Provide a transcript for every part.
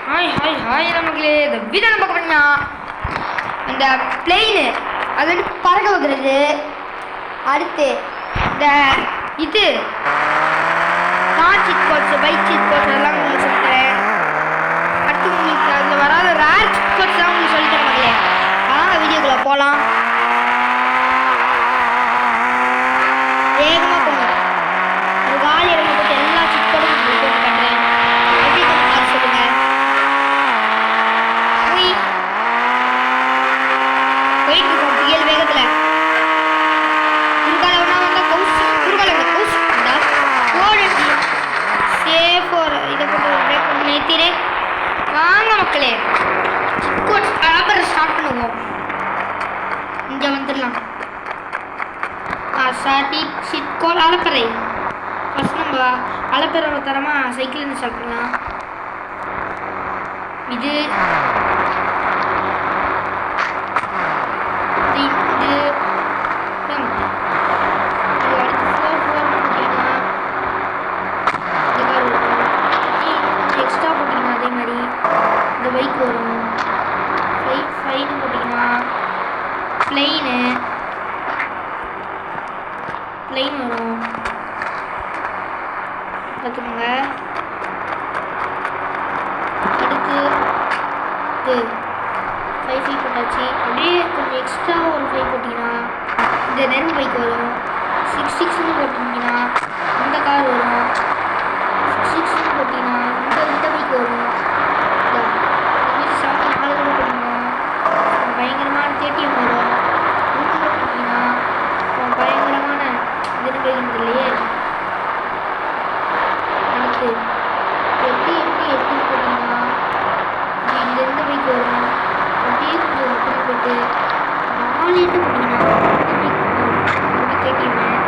Hi hi hi நமக்கு இந்த video பார்க்க போனீங்கன்னா இந்த பிளெயின் அது வந்து பறக்க வைக்கிறது. அடுத்து இந்த இது car seat coats bike seat coats எல்லாம் உங்களுக்கு சொல்லித்தரேன். அடுத்து உங்களுக்கு அதில் வராத ரேர் சீட் கோட்ஸ் எல்லாம் உங்களுக்கு சொல்லித்தரேன் மக்களே. வாங்க வீடியோக்குள்ளே போகலாம். வேகமாக போங்க. ஒரு காலி இடமா போட்டு எல்லா சீட் கோடும் உங்களுக்கு போட்டு காட்டுறேன். எப்படி பார்த்து சொல்லுங்கள். போயிட்டு இருக்கோம் புயல் வேகத்தில். குறுக்கால ஒன்றா வந்தால் கவுஸ் குறுக்கால கவுஸ் வந்தால் ஓடு சேஃப் ஒரு இதை போட்டு பிரேக் பண்ணி நிறுத்தினேன். வாங்க மக்களே சிட்கோட் அலப்பறை ஸ்டார்ட் பண்ணுவோம். இங்கே வந்துடலாம். சாட்டி சிட்கோட் அலப்பறை ஃபஸ்ட் நம்ம அலப்பறை தரமாக சைக்கிள்லேருந்து ஸ்டார்ட் பண்ணலாம். இது எக்ஸ்ட்ரா போட்டிங்கன்னா அதே மாதிரி இந்த பைக் வரும். ஃபைனு போட்டிங்கன்னா பிளெயின் வரும். பார்த்துக்கோங்க. அடுத்து இது 5 போட்டாச்சு. அப்படியே கொஞ்சம் எக்ஸ்ட்ரா ஒரு 5 போட்டிங்கன்னா இந்த நெருப்பு பைக் வரும். 6 போட்டிங்கன்னா இந்த கார் வரும். 6 போட்டிங்கன்னா இந்த பைக் வரும். இந்த 7 4 போட்டிங்கன்னா பயங்கரமான கேடிஎம் வரும். 3 போட்டிங்கன்னா பயங்கரமான இது பைக் இல்லையே. அடுத்து 8 போட்டிங்கன்னா இந்த பைக் வரும். அப்படியே கொஞ்சம் போட்டு 4 8 போட்டிங்கன்னா கேடிஎம்.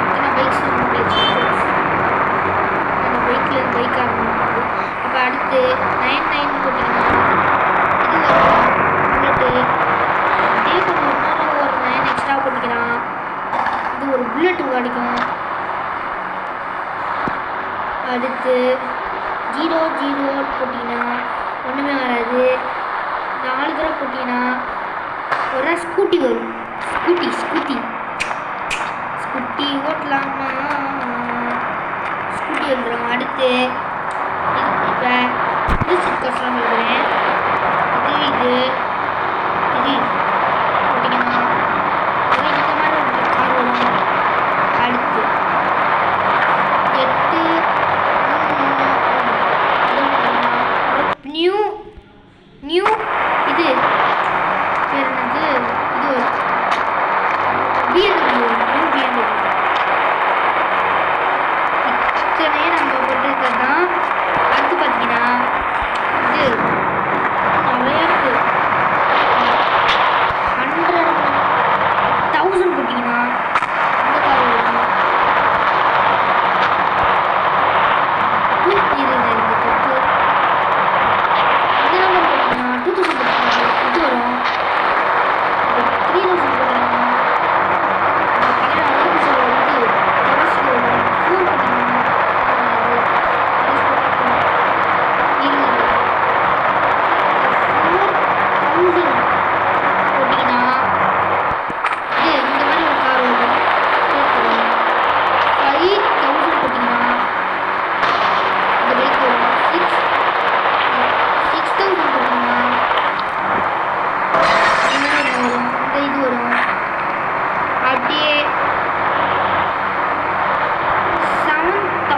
இத்தனை பைக்ஸ் அந்த பைக்கில் பைக் ஆரம்பிக்குது. அப்போ அடுத்து 9 போட்டிங்கன்னா இது புல்லட்டு. அப்படியே கொஞ்சம் இன்னொரு ஒரு 9 எக்ஸ்ட்ரா போட்டிங்கன்னா இது ஒரு புல்லட்டு கிடைக்கும். அடுத்து 0 போட்டிங்கன்னா ஒன்றுமே வராது. 4 தடவை போட்டிங்கன்னா ஒரு ஸ்கூட்டி வரும். ஸ்கூட்டி ஓட்டலாமா? ஸ்கூட்டி வந்துடும். அடுத்து இப்போ இது சிட்கோட்ஸ்லாம் சொல்கிறேன். இது போட்டிங்கன்னா இந்த மாதிரி ஒரு கார் வரும். அடுத்து 8 நியூ இது பேர் என்னது? இது BMW. இத்தனையே நம்ம போட்டுருக்கிறது தான். அடுத்து பார்த்தீங்கன்னா இது நிறையா இருக்குது. 100,000 போட்டிங்கன்னா இந்த கார் வரும். இது வரும்.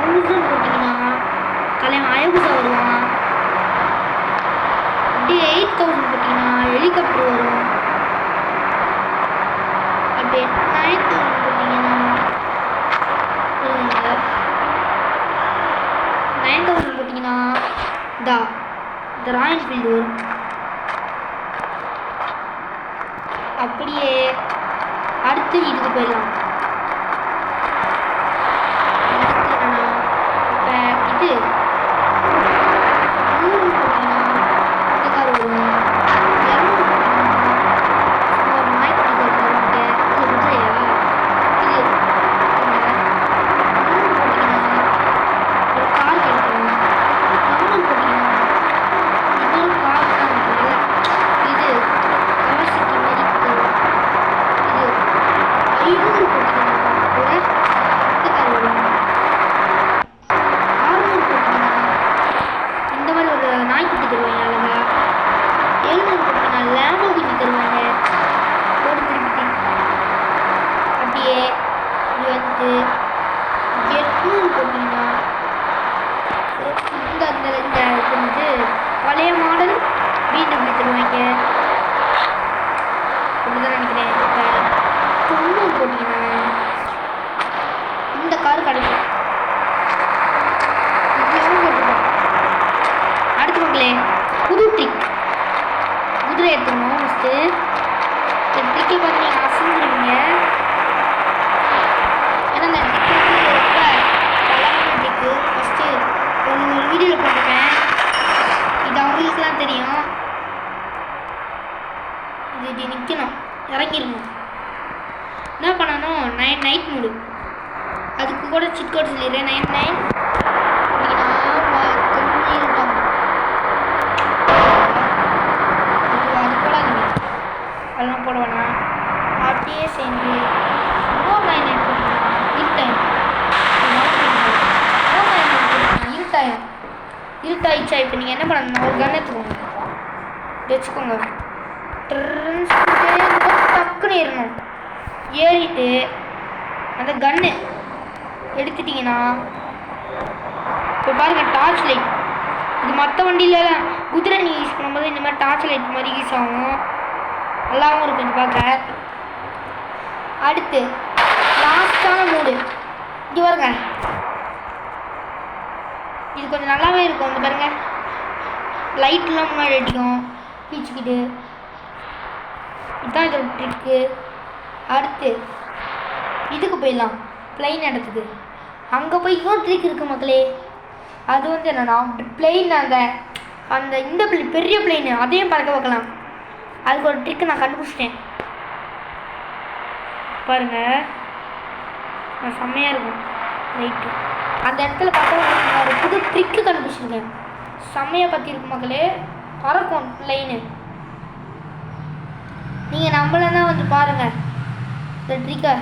3000 போட்டிங்கன்னா கல்யாணம் அயகுசா வருவான். அப்படியே 8000 போட்டிங்கன்னா ஹெலிகாப்டர் வரும். அப்படியே 9000 போட்டிங்கன்னா 9000 போட்டிங்கன்னா இந்த ராயல் என்ஃபீல்டு வரும். அப்படியே அடுத்து இதுக்கு போயிடலாம். இது 100 போட்டிங்கன்னா இந்த கார் வரும். 200 போட்டிங்கன்னா ஒரு நாய் குட்டி வரும். இது குதிரையா? இது 100 போட்டிங்கன்னா ஒரு கார் கிடைக்கும். 400 போட்டிங்கன்னா கொடுத்துருவாங்க. அப்படிதான் நினைக்கிறேன். இப்போ 90 போட்டிங்கன்னா இந்த கார் கிடைக்கும். போட்டுருக்கோம். அடுத்து மக்களே புது ட்ரிக். குதிரை எடுத்துக்கணும். ஃபஸ்ட்டு இந்த ட்ரிக்கை பார்த்து நீங்கள் அசந்துருவீங்க. ஏன்னா இந்த ட்ரிக்கு ரொம்ப பலமான ட்ரிக்கு. ஃபஸ்ட்டு ஒரு வீடியோவில் போட்டிருக்கேன். இது அவங்களுக்குலாம் தெரியும். இது இப்படி நிற்கணும், இறங்கிடணும். என்ன பண்ணணும், நைட் மூடு. அதுக்கு கூட சிட் கோட் சொல்லிடுறேன். 99 அது போடாதீங்க, அதெல்லாம் போட வேணாம். அப்படியே சேர்ந்து இன்னொரு 99 போட்டிங்கன்னா இருட்டாயிடுச்சா. இப்போ நீங்கள் என்ன பண்ணணும், ஒரு கன் எடுத்துக்கோங்க, வச்சுக்கோங்க. டக்குன்னு ஏறணும். ஏறிட்டு அந்த கன்னு எடுத்துட்டிங்கன்னா இப்போ பாருங்கள் டார்ச் லைட். இது மற்ற வண்டியிலலாம் குதிரை நீங்கள் யூஸ் பண்ணும்போது இந்த மாதிரி டார்ச் லைட் மாதிரி யூஸ் ஆகும். நல்லாவும் இருக்கும் இது பார்க்க. அடுத்து லாஸ்டான மூடு இங்கே பாருங்க. இது கொஞ்சம் நல்லாவே இருக்கும். வந்து பாருங்க, லைட்லாம் முன்னாடி அடிக்கும் பீச்சுக்கிட்டு. இதுதான் இதோட ட்ரிக்கு. அடுத்து இதுக்கு போயிடலாம், பிளைன் இடத்துக்கு. அங்கே போய்க்கும் ட்ரிக் இருக்குது மக்களே. அது வந்து என்னன்னா பிளெயின் அந்த இந்த பெரிய பிளெயின் அதையும் பறக்க வைக்கலாம். அதுக்கு ஒரு ட்ரிக்கு நான் கண்டுபிடிச்சிட்டேன் பாருங்க. நான் செம்மையாக இருக்கும் ரைட்டு. அந்த இடத்துல பார்த்தா ஒரு புது ட்ரிக்கு கண்டுபிடிச்சிருக்கேன். செம்மையாக பற்றி இருக்கும் மக்களே. பறக்கும் பிளெயின். நீங்கள் நம்மளன்னா வந்து பாருங்கள் இந்த ட்ரிக்கை.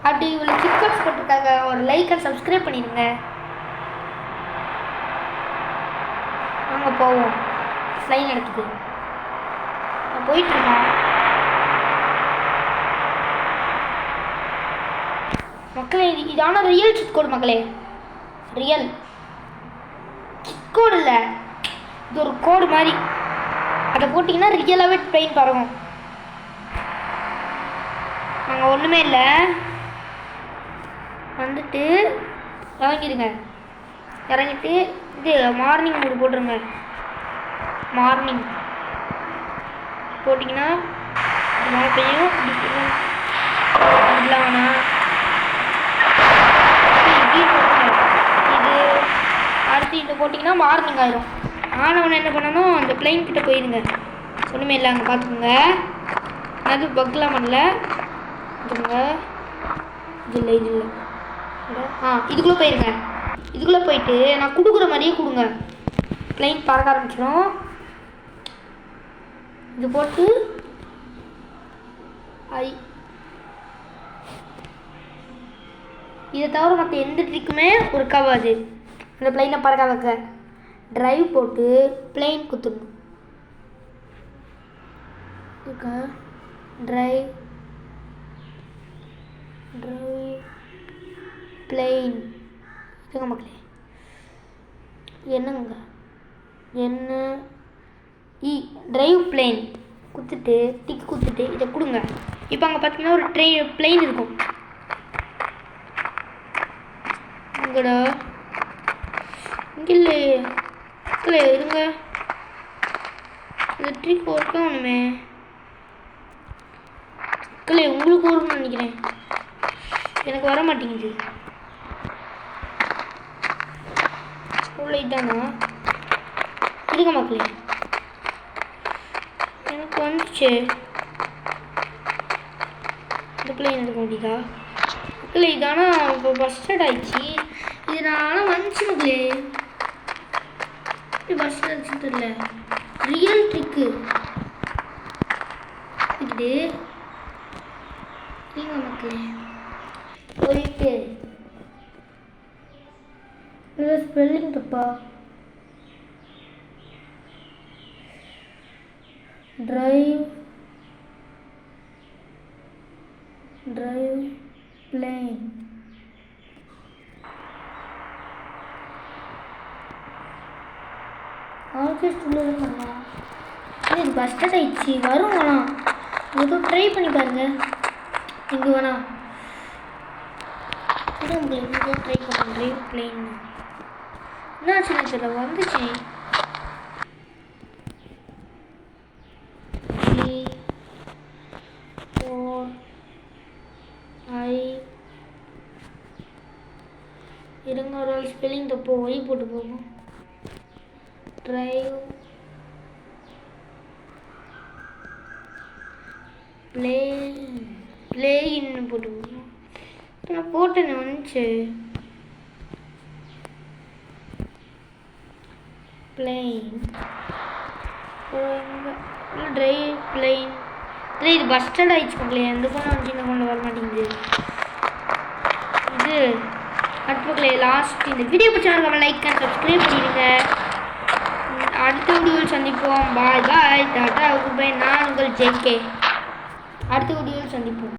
அப்படி இவ்வளோ கிட்கட்ஸ் போட்டிருக்காங்க. ஒரு லைக் அண்ட் சப்ஸ்கிரைப் பண்ணிடுங்க. வாங்க போவோம் லைன் இடத்துக்கு. நான் போயிட்டுருக்கோம் மக்களே. இதான ரியல் சிட் கோடு மக்களே. ரியல் சிட் கோடு இல்லை, இது ஒரு கோடு மாதிரி. அதை போட்டிங்கன்னா ரியலாகவே ட்ரெயின் பறக்கும். அங்கே ஒன்றுமே இல்லை. வந்துட்டு இறங்கிடுங்க. இறங்கிட்டு இது மார்னிங் மூடு போட்டுருங்க. மார்னிங் போட்டிங்கன்னா மழை பெய்யும். அப்படிலாம் வேணாம். இது அடுத்து இதை போட்டிங்கன்னா மார்னிங் ஆயிரும். ஆனவனை என்ன பண்ணணும், அந்த பிளைன் கிட்ட போயிடுங்க. ஒன்றுமே இல்லை, அங்கே பார்த்துக்கோங்க. அது பக்லாம் பண்ணல. இதுங்க இது இல்லை, இது இல்லை. இதுக்குள்ளே போயிருங்க. இதுக்குள்ளே போயிட்டு நான் கொடுக்குற மாதிரியே கொடுங்க. பிளைன் பறக்க ஆரம்பிச்சிடும். இது போட்டு இதை தவிர மற்ற எந்த ட்ரிக்குமே ஒர்க் ஆகாது. அந்த பிளைனை பறக்க வைக்க டிரைவ் போட்டு பிளைன் குத்துடணும். டிரைவ் பிளைன் இதுங்க மக்களே. என்னங்க என்ன டிரைவ் பிளைன் குத்துட்டு டிக் குத்துட்டு இதை கொடுங்க. இப்போ அங்கே பார்த்தீங்கன்னா ஒரு பிளைன் இருக்கும். இங்கடா இங்கே இல்லையே இல்லை இருங்க. இந்த ட்ரிக் ஒர்க்காக ஒன்றுமே இல்லை, உங்களுக்கு வரும்னு நினைக்கிறேன். எனக்கு வர மாட்டேங்குது. லைட்டானா இருங்க மக்களே, எனக்கு வந்துச்சு. இந்த பிள்ளைங்க எடுக்க முடியுதா இல்லை? இதானா இப்போ பஸ்டட் ஆயிடுச்சு. இது நானும் வந்துச்சு மக்களே. பஸ்ட் ஆச்சுன்னு தெரியல. ரியல் ட்ரிக்கு இது. நீங்க மக்களே போயிட்டு ஸ்பெல்லிங் தப்பா. டிரைவ் பிளைன் ஆர்கெஸ்ட் உள்ளதுங்களா? இது பஸ்டட் ஆயிடுச்சு. வரும் வேணாம், எதுவும் ட்ரை பண்ணி பாருங்க. இங்கே வேணாம் உங்களுக்கு இங்கே ட்ரை பண்ணுறேன். ட்ரைவ் பிளேன் என்னாச்சு இதில் வந்துச்சு. 3 4 5 இருங்க, ஒரு ஸ்பெல்லிங் தப்போ ஒய் போட்டு போகும். ட்ரைவ் பிளேன்னு போட்டு போகும். நான் போட்டேன்னு வந்துச்சு. Plane drive plane. இல்லை இது பஸ்டட் ஆயிடுச்சு மக்களே. எந்த ஃபோன் வந்து இந்த ஃபோனில் வர மாட்டேங்குது. இது அடுத்த மக்களே லாஸ்ட் இந்த வீடியோ பிடிச்சவங்க லைக் அண்ட் சப்ஸ்கிரைப் பண்ணிடுங்க. அடுத்த வீடியோவில் சந்திப்போம். பாய் பாய், டாடா, குட் பை. நான் உங்கள் ஜேகே. அடுத்த வீடியோவில் சந்திப்போம்.